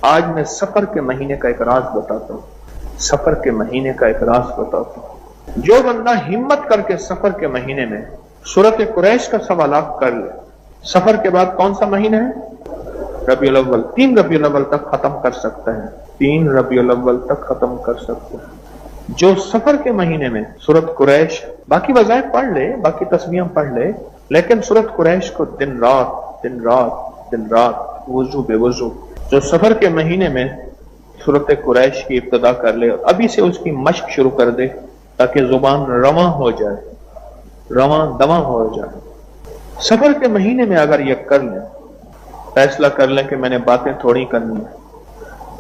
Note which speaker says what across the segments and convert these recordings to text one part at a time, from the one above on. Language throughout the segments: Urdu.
Speaker 1: آج میں سفر کے مہینے کا ایک راز بتاتا ہوں، سفر کے مہینے کا ایک راز بتاتا ہوں۔ جو بندہ ہمت کر کے سفر کے مہینے میں سورت قریش کا سوالات کر لے، سفر کے بعد کون سا مہینہ ہے؟ ربیع الاول، 3 ربیع الاول تک ختم کر سکتا ہے، 3 ربیع الاول تک ختم کر سکتا ہے۔ جو سفر کے مہینے میں سورت قریش، باقی وظائف پڑھ لے، باقی تسبیحاں پڑھ لے، لیکن سورت قریش کو دن رات دن رات دن رات وضو بے وضو جو سفر کے مہینے میں سورت قریش کی ابتدا کر لے، ابھی سے اس کی مشق شروع کر دے تاکہ زبان رواں ہو جائے، رواں دواں ہو جائے۔ سفر کے مہینے میں اگر یہ کر لیں، فیصلہ کر لیں کہ میں نے باتیں تھوڑی کرنی ہے،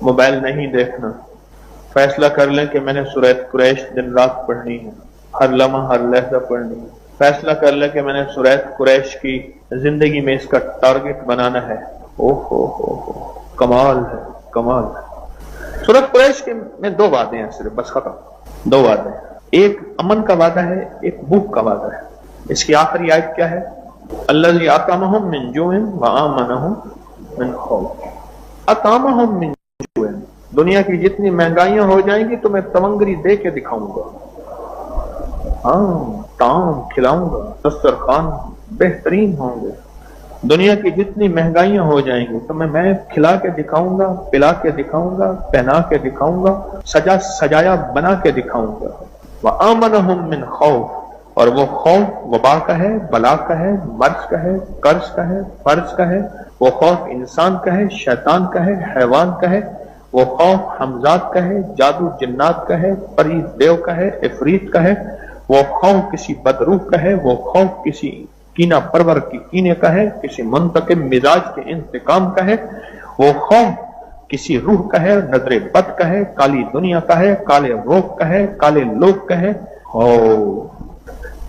Speaker 1: موبائل نہیں دیکھنا، فیصلہ کر لیں کہ میں نے سورۃ قریش دن رات پڑھنی ہے، ہر لمحہ ہر لحظہ پڑھنی ہے، فیصلہ کر لیں کہ میں نے سورۃ قریش کی زندگی میں اس کا ٹارگٹ بنانا ہے، ہو کمال ہے، کمال ہے۔ سورۃ قریش کے میں 2 وعدے ہیں صرف، بس ختم، 2 وعدے ہیں، ایک امن کا وعدہ ہے، ایک بھوک کا وعدہ ہے۔ اس کی آخری آیت کیا ہے؟ الذی اطعمہم من جوع وآمنہم من خوف، اطعمہم من جوع، دنیا کی جتنی مہنگائیاں ہو جائیں گی تو میں تونگری دے کے دکھاؤں گا، ہاں طعام کھلاؤں گا، دسترخوان بہترین ہوں گے، دنیا کی جتنی مہنگائیاں ہو جائیں گی تو میں کھلا کے دکھاؤں گا، پلا کے دکھاؤں گا، پہنا کے دکھاؤں گا، سجایا بنا کے دکھاؤں گا۔ وآمنہم من خوف، اور وہ خوف وبا کا ہے، بلا کا ہے، مرض کا ہے، قرض کا ہے، فرض کا ہے، وہ خوف انسان کا ہے، شیطان کا ہے، حیوان کا ہے، وہ خوف حمزات کا ہے، جادو جنات کا ہے، پری دیو کا ہے، عفریت کا ہے، وہ خوف کسی بدروح کا ہے، وہ خوف کسی کینہ پرور کی کینے کا ہے، کسی منتقم مزاج کے انتقام کا ہے، وہ خوف کسی روح کا ہے، نظر بد کا ہے، کالی دنیا کا ہے، کالے روح کا ہے، کالے لوگ کا ہے،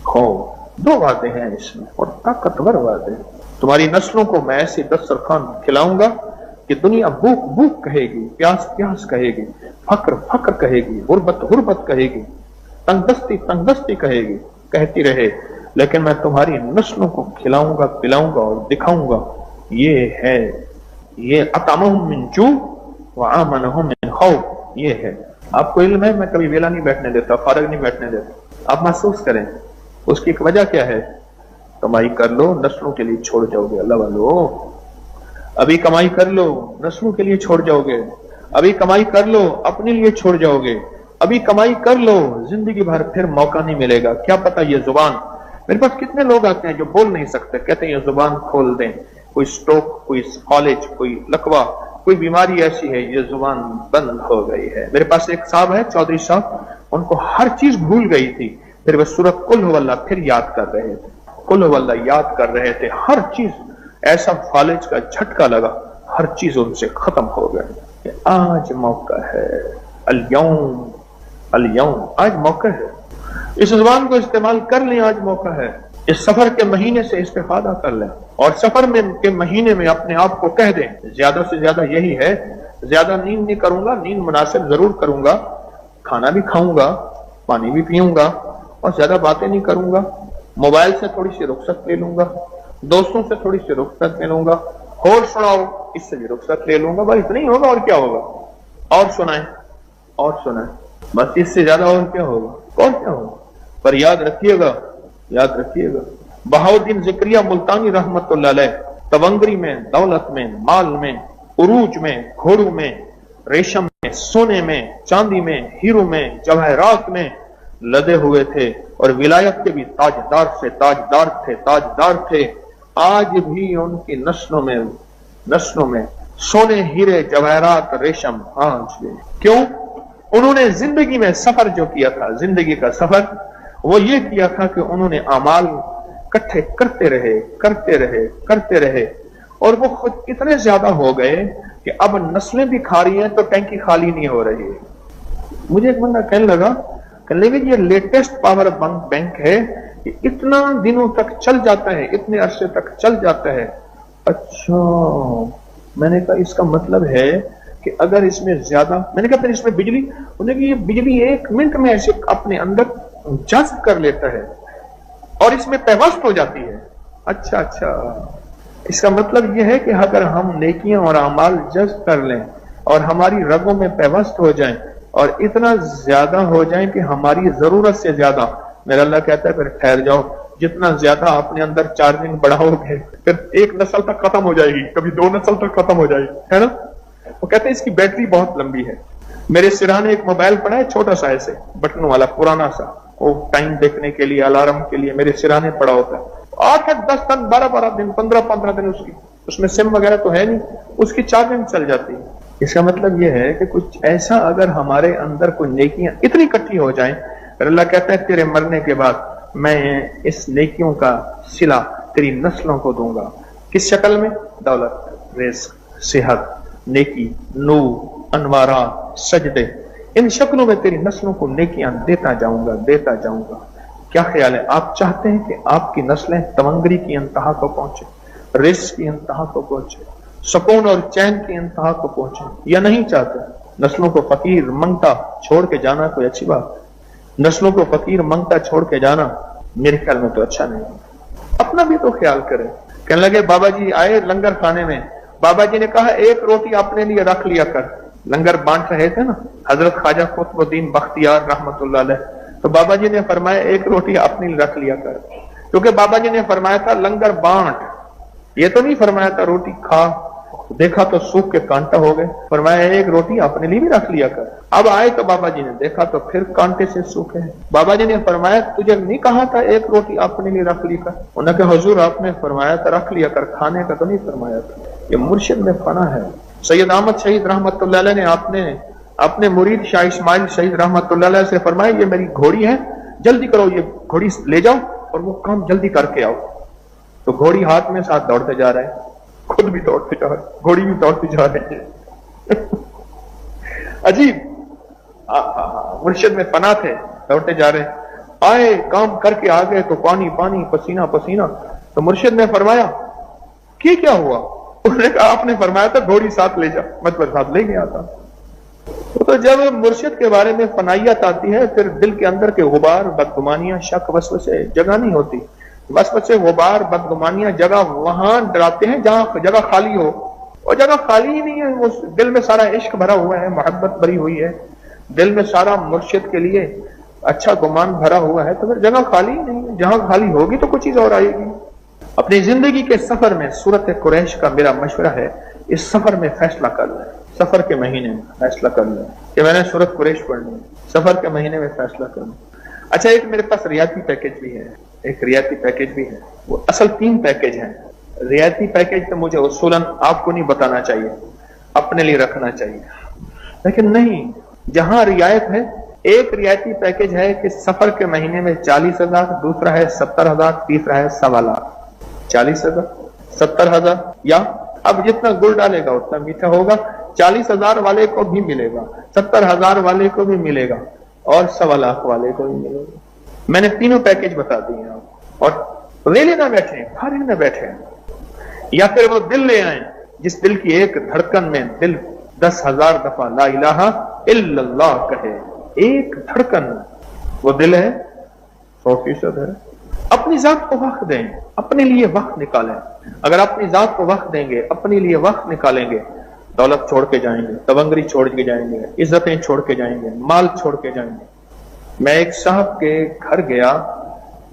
Speaker 1: خوف۔ 2 وعدے ہیں اس میں، اور طاقتور وعدے۔ تمہاری نسلوں کو میں ایسے دسترخوان کھلاؤں گا کہ دنیا بھوک بھوک کہے گی، پیاس پیاس کہے گی، فقر فقر کہے گی، غربت غربت کہے گی، تنگ دستی تنگ دستی کہے گی، کہتی رہے، لیکن میں تمہاری نسلوں کو کھلاؤں گا، پلاؤں گا اور دکھاؤں گا۔ یہ ہے، یہ اطعمہم من جوع وآمنہم من خوف، یہ ہے۔ آپ کو علم ہے میں کبھی ویلا نہیں بیٹھنے دیتا، فارغ نہیں بیٹھنے دیتا، آپ محسوس کریں اس کی ایک وجہ کیا ہے؟ کمائی کر لو، نسلوں کے لیے چھوڑ جاؤ گے، اللہ والو ابھی کمائی کر لو، نسلوں کے لیے چھوڑ جاؤ گے، ابھی کمائی کر لو، اپنے لیے چھوڑ جاؤ گے، ابھی کمائی کر لو، زندگی بھر پھر موقع نہیں ملے گا۔ کیا پتا یہ زبان، میرے پاس کتنے لوگ آتے ہیں جو بول نہیں سکتے، کہتے ہیں یہ زبان کھول دیں، کوئی سٹروک، کوئی فالج، کوئی لقوہ، کوئی بیماری ایسی ہے یہ زبان بند ہو گئی ہے۔ میرے پاس ایک صاحب ہے، چودھری صاحب، ان کو ہر چیز بھول گئی تھی، پھر وہ سورۃ قل هو اللہ پھر یاد کر رہے تھے، قل هو اللہ یاد کر رہے تھے، ہر چیز ایسا فالج کا جھٹکا لگا، ہر چیز ان سے ختم ہو گئی کہ آج موقع ہے، اليوم آج موقع ہے، اس زبان کو استعمال کر لیں، آج موقع ہے، اس سفر کے مہینے سے استفادہ کر لیں، اور سفر کے مہینے میں اپنے آپ کو کہہ دیں، زیادہ سے زیادہ یہی ہے، زیادہ نیند نہیں کروں گا، نیند مناسب ضرور کروں گا، کھانا بھی کھاؤں گا، پانی بھی پیوں گا، اور زیادہ باتیں نہیں کروں گا، موبائل سے تھوڑی سی رخصت لے لوں گا، دوستوں سے تھوڑی سی رخصت لے لوں گا، اور سناؤ اس سے بھی رخصت لے لوں گا، بس اتنا ہی ہوگا، اور کیا ہوگا؟ اور سنائیں، اور سنائیں، بس اس سے زیادہ اور کیا ہوگا؟ اور کیا ہوگا؟ پر یاد رکھیے گا، یاد رکھیے گا، بہاؤالدین زکریا ملتانی رحمت اللہ علیہ تونگری میں، دولت میں، مال میں، عروج میں، گھوڑوں میں، ریشم میں، سونے میں، چاندی میں، ہیرو میں، جواہرات میں لدے ہوئے تھے، اور ولایت کے بھی تاجدار سے تاجدار تھے، تاجدار تھے۔ آج بھی ان کی نسلوں میں سونے، ہیرے، جواہرات، ریشم آج بھی۔ کیوں؟ انہوں نے زندگی میں سفر جو کیا تھا، زندگی کا سفر وہ یہ کیا تھا کہ انہوں نے اعمال کٹھے کرتے رہے، اور وہ خود اتنے زیادہ ہو گئے کہ اب نسلیں بھی کھا رہی ہیں تو ٹینکی خالی نہیں ہو رہی ہے۔ مجھے ایک بندہ کہنے لگا کہ لیکن یہ لیٹسٹ پاور بینک ہے، یہ اتنا دنوں تک چل جاتا ہے، اتنے عرصے تک چل جاتا ہے۔ اچھا، میں نے کہا اس کا مطلب ہے کہ اگر اس میں زیادہ، میں نے کہا پھر اس میں بجلی، انہوں نے کہا یہ بجلی 1 منٹ میں ایسے اپنے اندر جذب کر لیتا ہے اور اس میں پیوست ہو جاتی ہے۔ اچھا، اس کا مطلب یہ ہے کہ اگر ہم نیکیاں اور اعمال جذب کر لیں اور ہماری رگوں میں پیوست ہو جائیں اور اتنا زیادہ ہو جائیں کہ ہماری ضرورت سے زیادہ. میرا اللہ کہتا ہے پھر ٹھہر جاؤ، جتنا زیادہ اپنے اندر چارجنگ بڑھاؤ گے پھر ایک نسل تک ختم ہو جائے گی، کبھی 2 نسل تک ختم ہو جائے گی، ہے نا. وہ کہتے ہیں اس کی بیٹری بہت لمبی ہے. میرے سرانے ایک موبائل پڑا ہے چھوٹا سا ایسے بٹن والا پرانا سا، وہ ٹائم دیکھنے کے لیے الارم کے لیے میرے سرانے پڑا ہوتا ہے. 8-10 دن 12 دن 15 دن اس میں سم وغیرہ تو ہے نہیں، اس کی چارجنگ چل جاتی ہے. اس کا مطلب یہ ہے کہ کچھ ایسا اگر ہمارے اندر کوئی نیکیاں اتنی اکٹھی ہو جائیں، پھر اللہ کہتا ہے تیرے مرنے کے بعد میں اس نیکیوں کا صلہ تیری نسلوں کو دوں گا. کس شکل میں؟ دولت، رزق، صحت، نیکی، نور، انوارات، سجدے، ان شکلوں میں تیری نسلوں کو نیکیاں دیتا جاؤں گا. کیا خیال ہے؟ آپ چاہتے ہیں کہ آپ کی نسلیں تمنگری کی انتہا کو پہنچے، رزق کی انتہا کو پہنچے، سکون اور چین کی انتہا کو پہنچے، یا نہیں چاہتے؟ نسلوں کو فقیر منگتا چھوڑ کے جانا کوئی اچھی بات؟ نسلوں کو فقیر منگتا چھوڑ کے جانا میرے خیال میں تو اچھا نہیں. اپنا بھی تو خیال کریں. کہنے لگے بابا جی آئے لنگر کھانے میں، بابا جی نے کہا ایک روٹی اپنے لیے رکھ لیا کر. لنگر بانٹ رہے تھے نا حضرت خواجہ قطب الدین بختیار رحمت اللہ علیہ، تو بابا جی نے فرمایا ایک روٹی اپنے لیے رکھ لیا کر، کیونکہ بابا جی نے فرمایا تھا لنگر بانٹ، یہ تو نہیں فرمایا تھا روٹی کھا. دیکھا تو سوکھ کے کانٹا ہو گئے، فرمایا ایک روٹی اپنے لیے بھی رکھ لیا کر. اب آئے تو بابا جی نے دیکھا تو پھر کانٹے سے سوکھے ہیں. بابا جی نے فرمایا تجھے نہیں کہا تھا ایک روٹی اپنے لیے رکھ لی کر؟ انہوں نے کہا حضور آپ نے فرمایا تھا رکھ لیا کر، کھانے کا تو نہیں فرمایا تھا. یہ مرشد میں فنا ہے. سید احمد شہید رحمت اللہ علیہ نے اپنے مرید شاہ اسماعیل شہید رحمت اللہ علیہ سے فرمایا یہ میری گھوڑی ہے، جلدی کرو یہ گھوڑی لے جاؤ اور وہ کام جلدی کر کے آؤ. تو گھوڑی ہاتھ میں ساتھ دوڑتے جا رہے ہیں، خود بھی دوڑتے جا رہے ہیں، گھوڑی بھی دوڑتی جا رہی ہے. عجیب. مرشد میں فنا تھے، دوڑتے جا رہے ہیں. آئے کام کر کے آ گئے تو پانی پانی، پسینہ پسینہ. تو مرشد نے فرمایا کیا ہوا؟ انہوں نے کہا آپ نے فرمایا تھا گھوڑی ساتھ لے جا، مطلب ساتھ لے گیا تھا. تو جب مرشد کے بارے میں فنائیت آتی ہے پھر دل کے اندر کے غبار، بدگمانیاں، شک، وسوسے جگہ نہیں ہوتی. وسوسے، غبار، بدگمانیاں جگہ وہاں ڈراتے ہیں جہاں جگہ خالی ہو، اور جگہ خالی ہی نہیں ہے. وہ دل میں سارا عشق بھرا ہوا ہے، محبت بھری ہوئی ہے، دل میں سارا مرشد کے لیے اچھا گمان بھرا ہوا ہے، تو پھر جگہ خالی ہی نہیں ہے. جہاں خالی ہوگی تو کچھ چیز اور آئے گی. اپنی زندگی کے سفر میں سورت قریش کا میرا مشورہ ہے اس سفر میں فیصلہ کر لیں، سفر کے مہینے میں فیصلہ کر لیں کہ میں نے سورت قریش پڑھنی ہے. سفر کے مہینے میں فیصلہ کر لیں. اچھا ایک میرے پاس رعایتی پیکج بھی ہے، ایک رعایتی پیکج بھی ہے. وہ اصل 3 پیکج ہیں. رعایتی پیکج تو مجھے اصولاً آپ کو نہیں بتانا چاہیے، اپنے لیے رکھنا چاہیے، لیکن نہیں، جہاں رعایت ہے. ایک رعایتی پیکج ہے کہ سفر کے مہینے میں 40,000، دوسرا ہے 70,000، تیسرا ہے 1.25 لاکھ. 40,000، 70,000، یا اب جتنا گڑ ڈالے گا اتنا میٹھا ہوگا. 40,000 والے کو بھی ملے گا، 70,000 والے کو بھی ملے گا، اور 1.25 لاکھ والے کو بھی ملے گا. میں نے تینوں پیکج بتا دیے ہیں. اور لے لینا بیٹھے، خالی نہ بیٹھے، یا پھر وہ دل لے آئیں جس دل کی ایک دھڑکن میں دل 10,000 دفعہ لا الہ الا اللہ کہے. ایک دھڑکن وہ دل ہے، 100% ہے. اپنی ذات کو وقت دیں، اپنے لیے وقت نکالیں. اگر اپنی ذات کو وقت دیں گے، اپنے لیے وقت نکالیں گے، دولت چھوڑ کے جائیں گے، تونگری چھوڑ کے جائیں گے، عزتیں چھوڑ کے جائیں گے، مال چھوڑ کے جائیں گے. میں ایک صاحب کے گھر گیا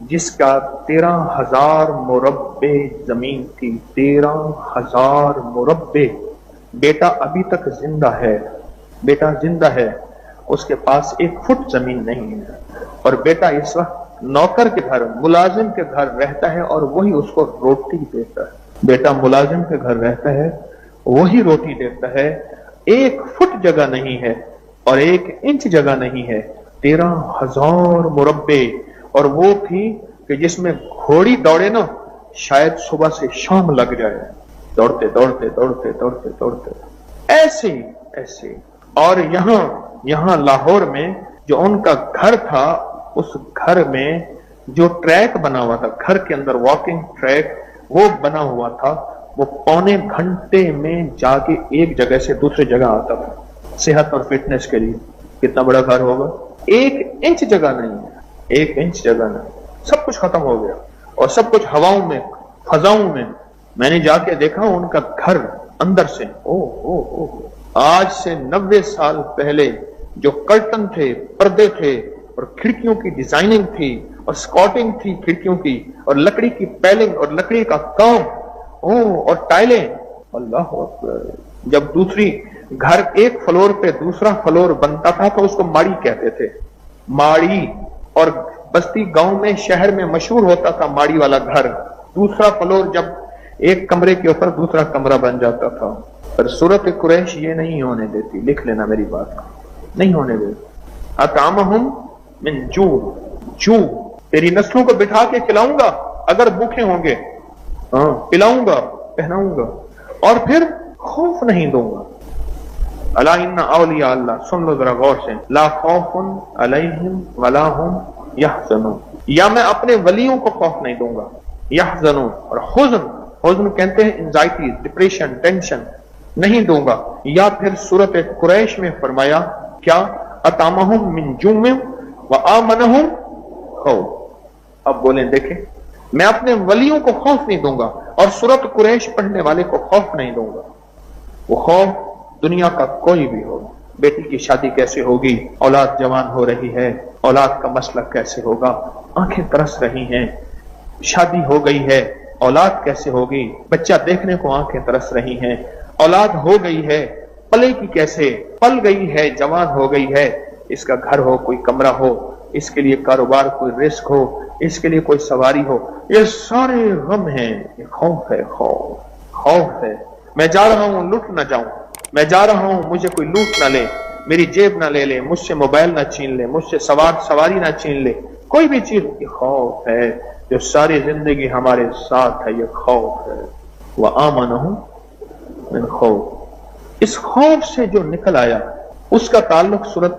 Speaker 1: جس کا 13,000 مربع زمین تھی. 13,000 مربع. بیٹا ابھی تک زندہ ہے، بیٹا زندہ ہے، اس کے پاس 1 فٹ زمین نہیں ہے. اور بیٹا اس وقت نوکر کے گھر، ملازم کے گھر رہتا ہے اور وہی اس کو روٹی دیتا ہے. بیٹا ملازم کے گھر رہتا ہے، وہی روٹی دیتا ہے. 1 فٹ جگہ نہیں ہے اور 1 انچ جگہ نہیں ہے. 13,000 مربع. اور وہ تھی کہ جس میں گھوڑی دوڑے نا شاید صبح سے شام لگ جائے، دوڑتے دوڑتے دوڑتے دوڑتے دوڑتے ایسے ایسے. اور یہاں لاہور میں جو ان کا گھر تھا، اس گھر میں جو ٹریک بنا ہوا تھا، گھر کے اندر واکنگ ٹریک وہ بنا ہوا تھا، وہ 1.25 گھنٹے میں جا کے ایک جگہ سے دوسری جگہ آتا تھا صحت اور فٹنس کے لیے. کتنا بڑا گھر ہوگا؟ 1 انچ جگہ نہیں ہے، 1 انچ جگہ نہیں. سب کچھ ختم ہو گیا اور سب کچھ ہواؤں میں، فضاؤں میں. میں نے جا کے دیکھا ان کا گھر اندر سے آج سے 90 سال پہلے جو کرٹن تھے، پردے تھے، اور کھڑکیوں کی ڈیزائننگ تھی، اور سکاٹنگ تھی کھڑکیوں کی، اور لکڑی کی پیلنگ اور لکڑی کا کام، اور ٹائلیں، اللہ اکبر، جب دوسری گھر ایک فلور پہ دوسرا فلور بنتا تھا تو اس کو ماڑی کہتے تھے، ماڑی، اور بستی گاؤں میں شہر میں مشہور ہوتا تھا ماڑی والا گھر، دوسرا فلور جب ایک کمرے کے اوپر دوسرا کمرہ بن جاتا تھا۔ پر سورۃ قریش یہ نہیں ہونے دیتی، لکھ لینا میری بات، نہیں ہونے دیتی۔ اطعمہم من جو تیری نسلوں کو بٹھا کے کھلاؤں گا اگر بھوکے ہوں گے، پلاؤں گا، پہناؤں گا، اور پھر خوف نہیں دوں گا۔ الا ان اولیاء اللہ، سن لو ذرا غور سے، لا خوف علیہم ولا ہم یحزنون، یا میں اپنے ولیوں کو خوف نہیں دوں گا، یحزنون، اور حزن کہتے ہیں انزائٹی، ڈپریشن، ٹینشن، نہیں دوں گا۔ یا پھر سورۃ قریش میں فرمایا کیا، اطعمہم من جوع وآمنہم خوف۔ اب بولیں دیکھیں، میں اپنے ولیوں کو خوف نہیں دوں گا اور سورۃ قریش پڑھنے والے کو خوف نہیں دوں گا۔ وہ خوف دنیا کا کوئی بھی ہو، بیٹی کی شادی کیسے ہوگی، اولاد جوان ہو رہی ہے، اولاد کا مسئلہ کیسے ہوگا، آنکھیں ترس رہی ہیں، شادی ہو گئی ہے، اولاد کیسے ہوگی، بچہ دیکھنے کو آنکھیں ترس رہی ہیں، اولاد ہو گئی ہے، پلے کی کیسے، پل گئی ہے، جوان ہو گئی ہے، اس کا گھر ہو، کوئی کمرہ ہو، اس کے لیے کاروبار، کوئی رزق ہو، اس کے لیے کوئی سواری ہو، یہ سارے غم ہیں، یہ خوف ہے، خوف ہے۔ میں جا رہا ہوں، لٹ نہ جاؤں، میں جا رہا ہوں، مجھے کوئی لوٹ نہ لے، میری جیب نہ لے لے، مجھ سے موبائل نہ چھین لے، مجھ سے سواری نہ چھین لے، کوئی بھی چیز، یہ خوف ہے جو ساری زندگی ہمارے ساتھ ہے، یہ خوف ہے۔ وآمنہم من خوف، اس خوف سے جو نکل آیا اس کا تعلق سورۃ